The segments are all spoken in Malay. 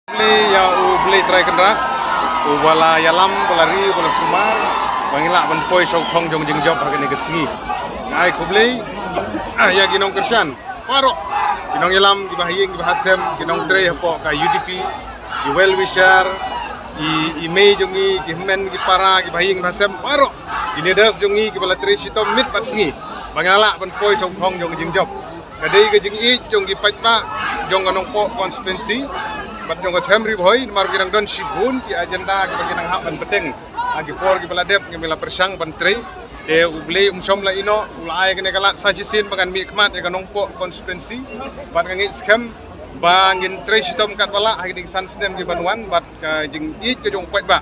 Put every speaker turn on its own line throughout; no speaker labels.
Ya beli try kendrak bala yalam balari bala sumar bangila ban poi sau thong jong jing job hagani gesingi ngai kubli ya ginong kersan paro ginong yalam di bahiyeng di bahasem ginong tray hapo ka UDP di well wisher i mei jongi ki men ki para ki bahiyeng bahasem paro di leaders jongi ki bala tray sitom mit pat singi bangila ban poi sau thong jong jing job kadai ke jing i jong ki patma jong ganong po constituency bat jong chamri boy mar ginang don sibun ki agenda ki baginang hak ban penting agi por ki baladep ki mila persang bantri de ubli umsom la ino ulai kene kalat sajisin bagan mi khmat e ganong po constituency bat ngi scam bangin tre sitom kat bala agi san stem ki banwan bat ka jing i ke jong pat ba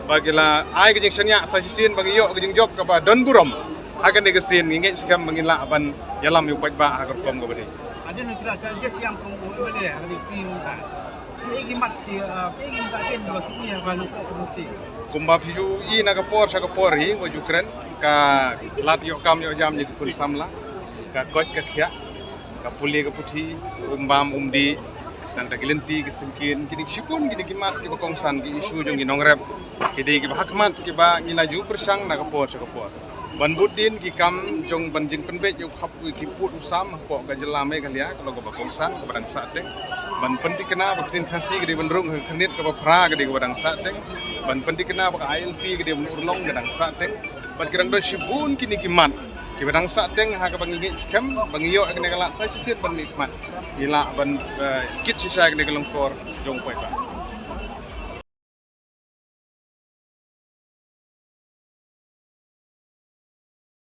bagila ai ke jing sanya sajisin bagi yo ke jing job ka ba don burom hagan de gesin ngi scam bangila ban yalam yu pat ba agar kom go bani
ada negara saja yang pengurus boleh ada sim kan ini mat ini saja dua yang kan promosi
kumba piju i na kapor sa kapor hi mo jukren ka lat yo kam yo jam ni kun samla ka koj ka khia ka puli ka puthi umbam umdi nan ta gilinti ki simkin kini sipun kini kimat ki bakongsan ki isu jong ginong rep kidi ki hakmat ki ba ngilaju persang na kapor sa kapor ban budin ki kam jong banjing penbe yo khap ki put usam po ka jelame kalia kalau ka bakongsan ka badang sate ban penting kena bakin khasi gede benrung khnit ka pra gede badang sate ban penting kena bak ILP gede urlong gadang sateng ban kirang don sibun kini kimat ki badang sateng ha ka bangi scam bangi yo kene kala sa sisit ban nikmat ila ban kit sisa gede kelongkor jong pai ba